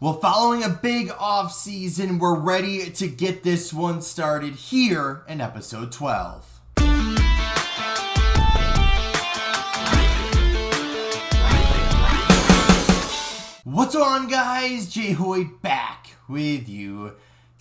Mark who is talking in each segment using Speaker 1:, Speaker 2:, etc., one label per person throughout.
Speaker 1: Well, following a big off season, we're ready to get this one started here in episode 12. What's on, guys? Jay Hoyt back with you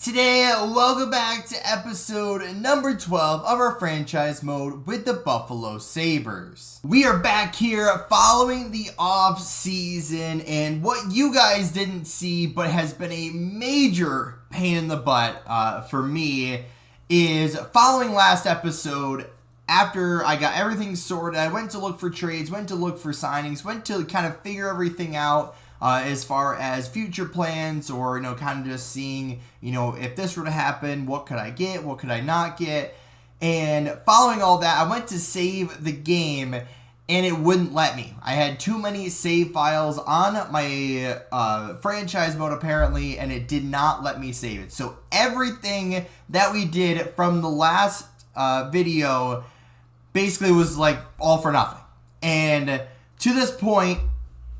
Speaker 1: today. Welcome back to episode number 12 of our franchise mode with the Buffalo Sabres. We are back here following the off season, and what you guys didn't see but has been a major pain in the butt for me is following last episode. After I got everything sorted, I went to look for trades, went to look for signings, went to kind of figure everything out as far as future plans, or, kind of just seeing, if this were to happen, what could I get, what could I not get? And following all that, I went to save the game, and it wouldn't let me. I had too many save files on my franchise mode, apparently, and it did not let me save it. So everything that we did from the last video basically was like all for nothing. And to this point,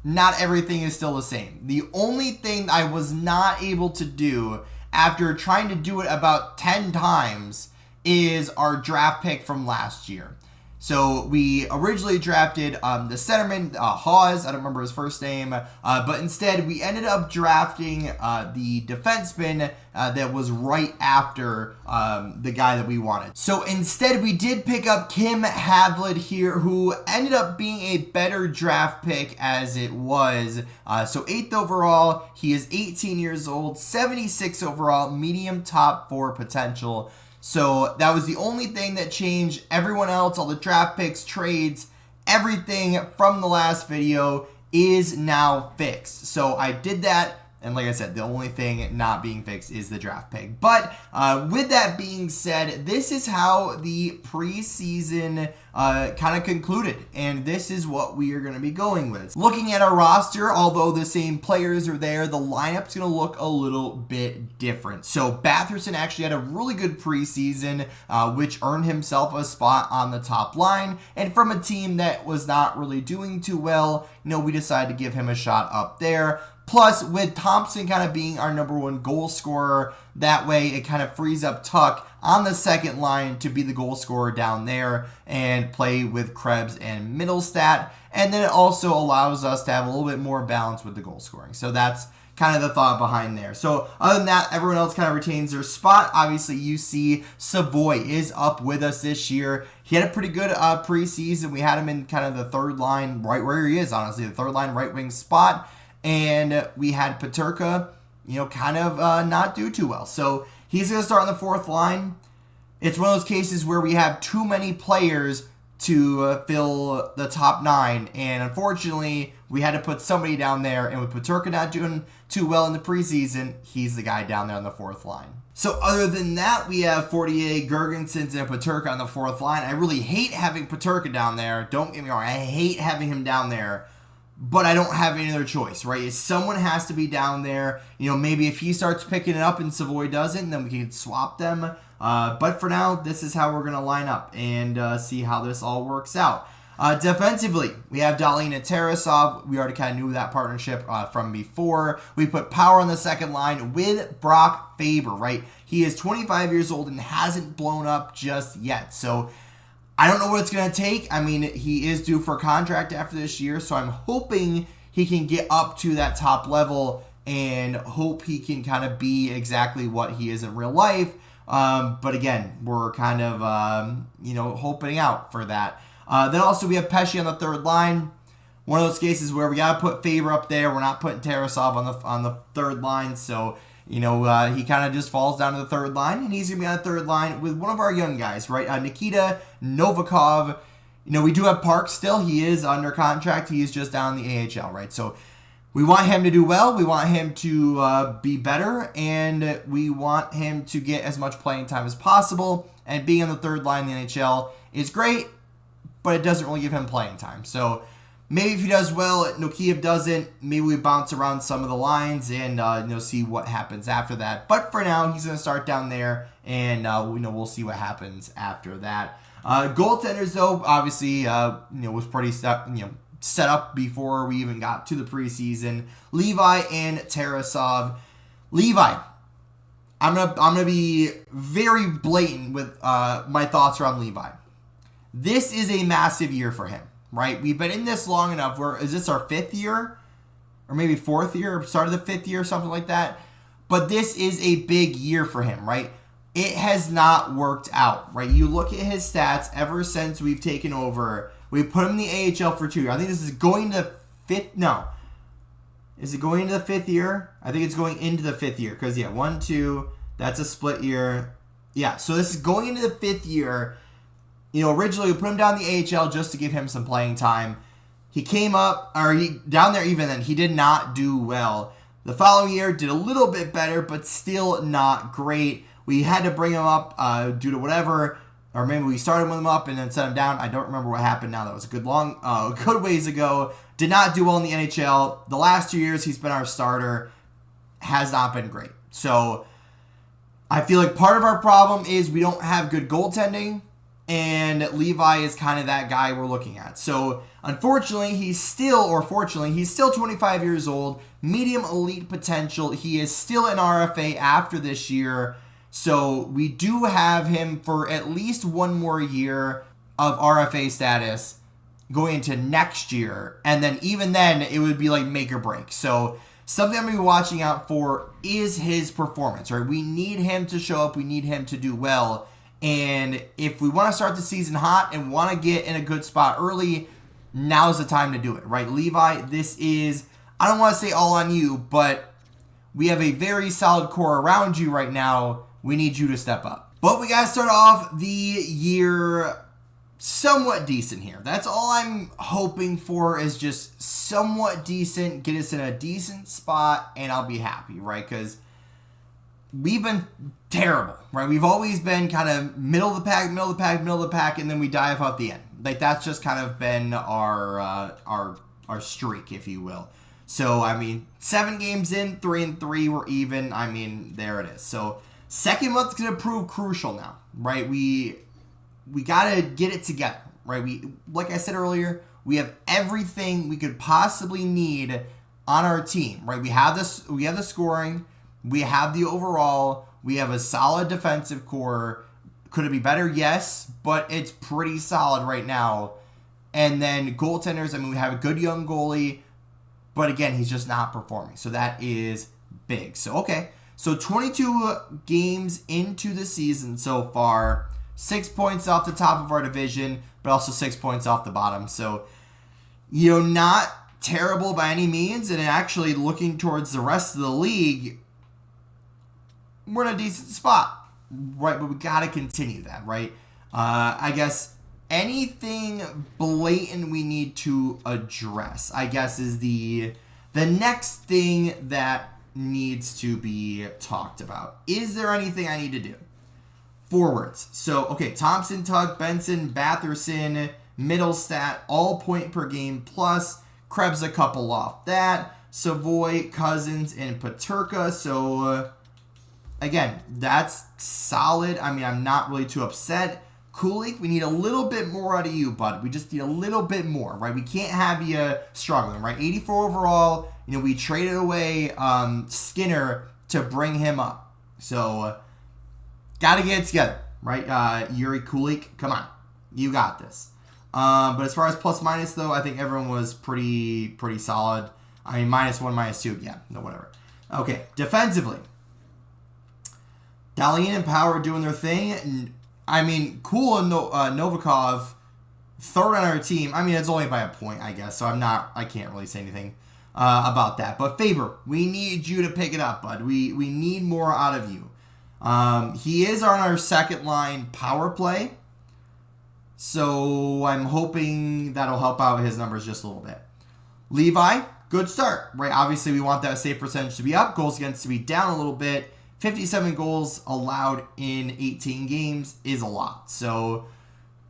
Speaker 1: not everything is still the same. The only thing I was not able to do after trying to do it about 10 times is our draft pick from last year. So we originally drafted the centerman, Hawes, I don't remember his first name, but instead we ended up drafting the defenseman that was right after the guy that we wanted. So instead we did pick up Kim Havlid here, who ended up being a better draft pick as it was. So 8th overall, he is 18 years old, 76 overall, medium top 4 potential. So that was the only thing that changed. Everyone else, all the draft picks, trades, everything from the last video is now fixed. So I did that, and like I said, the only thing not being fixed is the draft pick. But with that being said, this is how the preseason kind of concluded, and this is what we are going to be going with. Looking at our roster, although the same players are there, the lineup's going to look a little bit different. So Batherson actually had a really good preseason, which earned himself a spot on the top line, and from a team that was not really doing too well, we decided to give him a shot up there. Plus, with Thompson kind of being our number one goal scorer, that way it kind of frees up Tuck on the second line to be the goal scorer down there and play with Krebs and Middlestat. And then it also allows us to have a little bit more balance with the goal scoring. So that's kind of the thought behind there. So other than that, everyone else kind of retains their spot. Obviously, you see Savoy is up with us this year. He had a pretty good preseason. We had him in kind of the third line, right where he is, honestly, the third line right wing spot. And we had Peterka, kind of not do too well. So he's going to start on the fourth line. It's one of those cases where we have too many players to fill the top 9. And unfortunately, we had to put somebody down there. And with Peterka not doing too well in the preseason, he's the guy down there on the fourth line. So other than that, we have Fortier, Girgensons, and Peterka on the fourth line. I really hate having Peterka down there. Don't get me wrong. I hate having him down there. But I don't have any other choice, right? Someone has to be down there. Maybe if he starts picking it up and Savoy doesn't, then we can swap them. But for now, this is how we're going to line up and see how this all works out. Defensively, we have Dahlin and Tarasov. We already kind of knew that partnership from before. We put Power on the second line with Brock Faber, right? He is 25 years old and hasn't blown up just yet. So I don't know what it's going to take. I mean, he is due for a contract after this year, so I'm hoping he can get up to that top level and hope he can kind of be exactly what he is in real life. But again, we're kind of, hoping out for that. Then also we have Pesce on the third line. One of those cases where we got to put Faber up there. We're not putting Tarasov on the third line, so he kind of just falls down to the third line, and he's going to be on the third line with one of our young guys, right? Nikita Novikov. We do have Park still. He is under contract. He is just down in the AHL, right? So we want him to do well. We want him to be better, and we want him to get as much playing time as possible. And being on the third line in the NHL is great, but it doesn't really give him playing time. So maybe if he does well, Nokiev doesn't. Maybe we bounce around some of the lines and see what happens after that. But for now, he's going to start down there, and we'll see what happens after that. Goaltenders, though, obviously, was pretty set up before we even got to the preseason. Levi and Tarasov. Levi, I'm gonna be very blatant with my thoughts around Levi. This is a massive year for him, right? We've been in this long enough. Is this our 5th year? Or maybe 4th year? Start of the 5th year, something like that. But this is a big year for him, right? It has not worked out, right? You look at his stats ever since we've taken over. We put him in the AHL for 2 years. I think this is going to 5th. No. Is it going into the 5th year? I think it's going into the 5th year. Because, 1, 2. That's a split year. Yeah, so this is going into the 5th year. Originally we put him down in the AHL just to give him some playing time. He came up, down there even then, he did not do well. The following year did a little bit better, but still not great. We had to bring him up due to whatever, or maybe we started with him up and then set him down. I don't remember what happened now. That was a good ways ago. Did not do well in the NHL. The last 2 years he's been our starter. Has not been great. So I feel like part of our problem is we don't have good goaltending. And Levi is kind of that guy we're looking at. So, unfortunately, he's still 25 years old, medium elite potential. He is still an RFA after this year. So, we do have him for at least 1 more year of RFA status going into next year. And then, even then, it would be like make or break. So, something I'm going to be watching out for is his performance, right? We need him to show up. We need him to do well. And if we want to start the season hot and want to get in a good spot early, now's the time to do it, right? Levi, this is, I don't want to say all on you, but we have a very solid core around you right now. We need you to step up. But we got to start off the year somewhat decent here. That's all I'm hoping for, is just somewhat decent, get us in a decent spot, and I'll be happy, right? Because we've been terrible, right? We've always been kind of middle of the pack, and then we dive out the end. Like, that's just kind of been our streak, if you will. So, 7 games in, 3-3, we're even. There it is. So, second month's going to prove crucial now, right? We got to get it together, right? Like I said earlier, we have everything we could possibly need on our team, right? We have the scoring. We have the overall. We have a solid defensive core. Could it be better? Yes, but it's pretty solid right now. And then goaltenders, we have a good young goalie, but again, he's just not performing. So that is big. So, okay. So 22 games into the season so far. 6 points off the top of our division, but also 6 points off the bottom. So, not terrible by any means. And actually looking towards the rest of the league, we're in a decent spot, right? But we got to continue that, right? I guess anything blatant we need to address, I guess, is the next thing that needs to be talked about. Is there anything I need to do? Forwards. So, okay, Thompson, Tug, Benson, Batherson, Middlestat, all point per game plus. Krebs a couple off that. Savoy, Cousins, and Paterka. So, again, that's solid. I'm not really too upset. Kulik, we need a little bit more out of you, bud. We just need a little bit more, right? We can't have you struggling, right? 84 overall. We traded away Skinner to bring him up. So, got to get it together, right? Yuri Kulik, come on. You got this. But as far as plus minus, though, I think everyone was pretty solid. -1, -2, yeah, no, whatever. Okay, defensively. Dahlian and Power doing their thing. Cool and Novikov, third on our team. It's only by a point, I guess, so I can't really say anything about that. But Faber, we need you to pick it up, bud. We need more out of you. He is on our second line power play, so I'm hoping that'll help out his numbers just a little bit. Levi, good start, right? Obviously, we want that save percentage to be up, goals against to be down a little bit. 57 goals allowed in 18 games is a lot. So,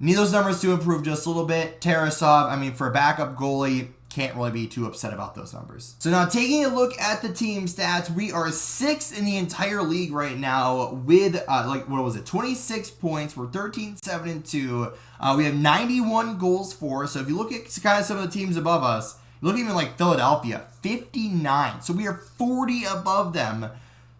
Speaker 1: need those numbers to improve just a little bit. Tarasov, for a backup goalie, can't really be too upset about those numbers. So now taking a look at the team stats, we are 6th in the entire league right now with 26 points. We're 13-7-2. We have 91 goals for. So if you look at kind of some of the teams above us, look even like Philadelphia, 59. So we are 40 above them.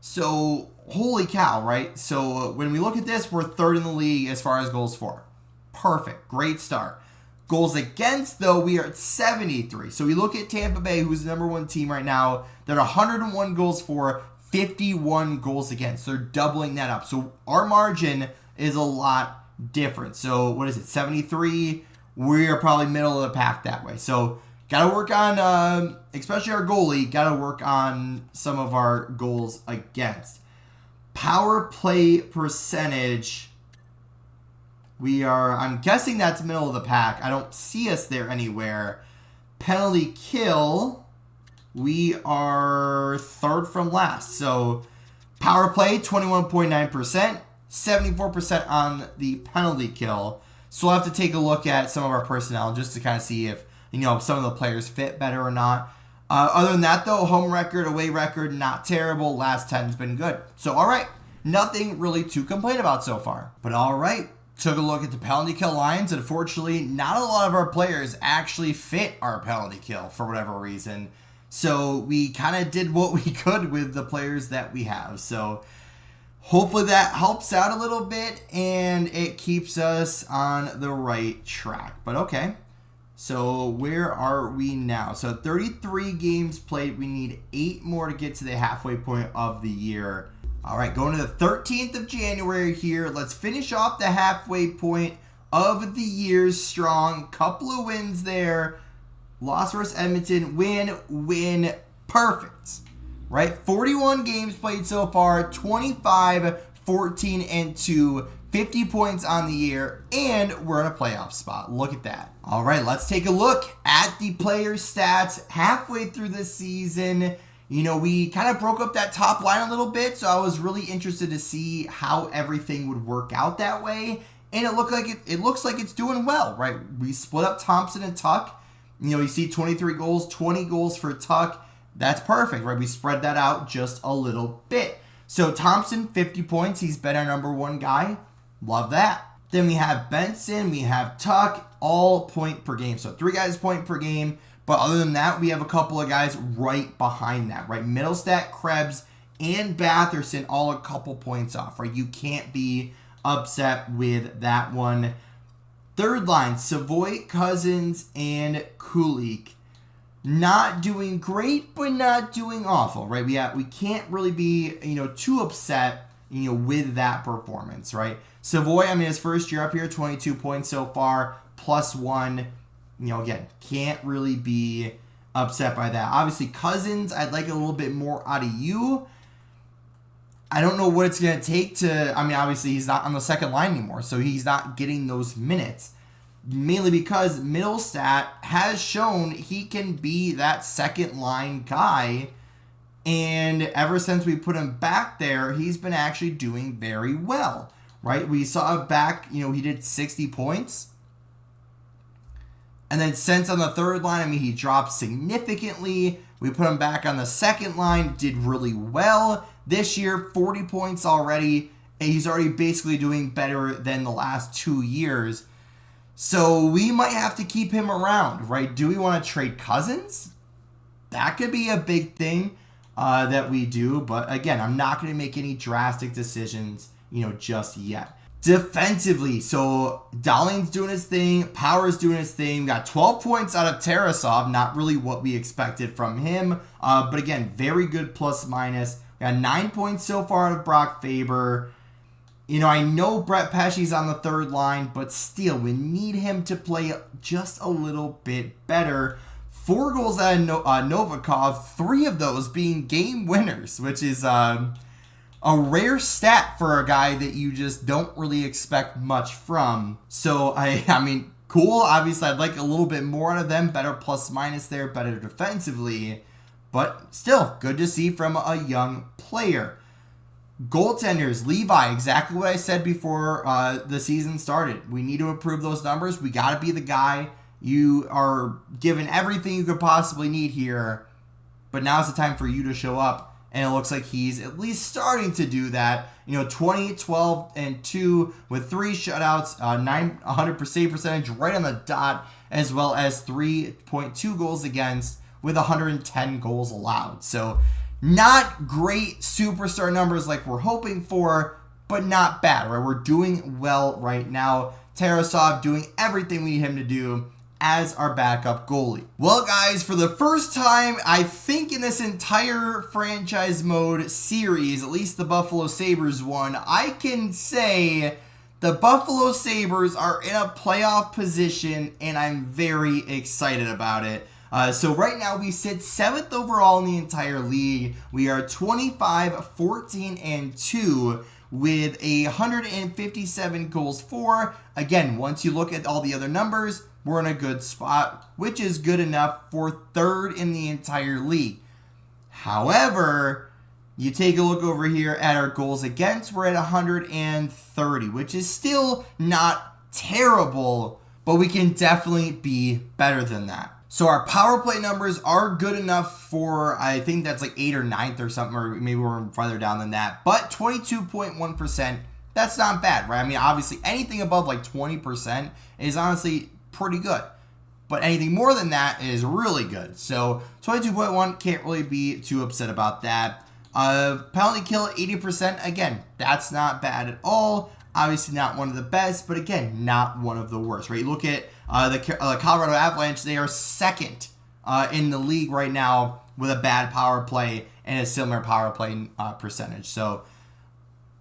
Speaker 1: So holy cow, right? So when we look at this, we're 3rd in the league as far as goals for. Perfect, great start. Goals against, though, we are at 73. So we look at Tampa Bay, who's the number 1 team right now. They're 101 goals for, 51 goals against. They're doubling that up. So our margin is a lot different. So what is it, 73? We are probably middle of the pack that way. So got to work on, especially our goalie, got to work on some of our goals against. Power play percentage. We are, I'm guessing that's middle of the pack. I don't see us there anywhere. Penalty kill, we are 3rd from last. So power play, 21.9%, 74% on the penalty kill. So we'll have to take a look at some of our personnel just to kind of see if, some of the players fit better or not. Other than that, though, home record, away record, not terrible. Last 10's been good. So, all right, nothing really to complain about so far. But all right. Took a look at the penalty kill lines. Unfortunately, not a lot of our players actually fit our penalty kill for whatever reason. So we kind of did what we could with the players that we have. So hopefully that helps out a little bit and it keeps us on the right track. But okay. So where are we now? So 33 games played. We need 8 more to get to the halfway point of the year. All right, going to the 13th of January here. Let's finish off the halfway point of the year strong. Couple of wins there. Loss versus Edmonton. Win. Perfect. Right? 41 games played so far. 25, 14, and 2. 50 points on the year. And we're in a playoff spot. Look at that. All right, let's take a look at the player stats halfway through the season. We kind of broke up that top line a little bit, so I was really interested to see how everything would work out that way. And it looks like it's doing well, right? We split up Thompson and Tuck. You see 23 goals, 20 goals for Tuck. That's perfect, right? We spread that out just a little bit. So Thompson, 50 points. He's been our number 1 guy. Love that. Then we have Benson, we have Tuck, all point per game. So 3 guys point per game. But other than that, we have a couple of guys right behind that, right? Middlestat, Krebs, and Batherson all a couple points off, right? You can't be upset with that one. Third line, Savoy, Cousins, and Kulik. Not doing great, but not doing awful, right? We can't really be, too upset, with that performance, right? Savoy, his first year up here, 22 points so far, +1. Again, can't really be upset by that. Obviously, Cousins, I'd like a little bit more out of you. I don't know what it's going to take to... obviously, he's not on the second line anymore, so he's not getting those minutes. Mainly because Middlestat has shown he can be that second line guy. And ever since we put him back there, he's been actually doing very well, right? We saw back, he did 60 points. And then since on the third line, he dropped significantly. We put him back on the second line, did really well. This year, 40 points already. And he's already basically doing better than the last 2 years. So we might have to keep him around, right? Do we want to trade Cousins? That could be a big thing that we do. But again, I'm not going to make any drastic decisions, just yet. Defensively, so Dahling's doing his thing, Power's doing his thing. We got 12 points out of Tarasov, not really what we expected from him. But again, very good plus minus. We got 9 points so far out of Brock Faber. I know Brett Pesce's on the third line, but still, we need him to play just a little bit better. 4 goals out of Novikov, 3 of those being game winners, which is... a rare stat for a guy that you just don't really expect much from. So, cool. Obviously, I'd like a little bit more out of them. Better plus minus there, better defensively. But still, good to see from a young player. Goaltenders, Levi, exactly what I said before the season started. We need to improve those numbers. We got to be the guy You are given everything you could possibly need here, but now's the time for you to show up. And it looks like he's at least starting to do that. 20, 12, and 2 with 3 shutouts, 100% save percentage right on the dot, as well as 3.2 goals against with 110 goals allowed. So not great superstar numbers like we're hoping for, but not bad, right? We're doing well right now. Tarasov doing everything we need him to do as our backup goalie. Well, guys, for the first time, I think in this entire franchise mode series, at least the Buffalo Sabres one, I can say the Buffalo Sabres are in a playoff position, and I'm very excited about it. So right now we sit 7th overall in the entire league. We are 25, 14, and 2 with 157 goals for. Again, once you look at all the other numbers, we're in a good spot, which is good enough for 3rd in the entire league. However, you take a look over here at our goals against, we're at 130, which is still not terrible, but we can definitely be better than that. So our power play numbers are good enough for, I think that's like 8th or 9th or something, or maybe we're farther down than that. But 22.1%, that's not bad, right? I mean, obviously anything above like 20% is honestly pretty good. But anything more than that is really good. So 22.1, can't really be too upset about that. Penalty kill 80%, again, that's not bad at all. Obviously not one of the best, but again, not one of the worst, right? You look at the Colorado Avalanche, they are 2nd in the league right now with a bad power play and a similar power play percentage. So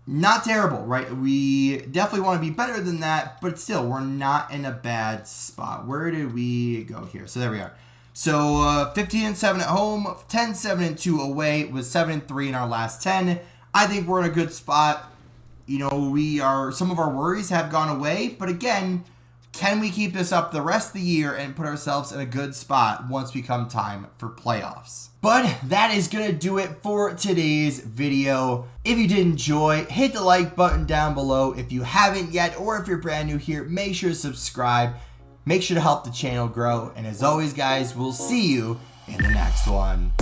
Speaker 1: not terrible, right? We definitely want to be better than that, but still, we're not in a bad spot. Where did we go here? So there we are. So 15-7 at home, 10-7-2 away with 7-3 in our last 10. I think we're in a good spot. Some of our worries have gone away, but again, can we keep this up the rest of the year and put ourselves in a good spot once we come time for playoffs? But that is going to do it for today's video. If you did enjoy, hit the like button down below. If you haven't yet, or if you're brand new here, make sure to subscribe. Make sure to help the channel grow. And as always, guys, we'll see you in the next one.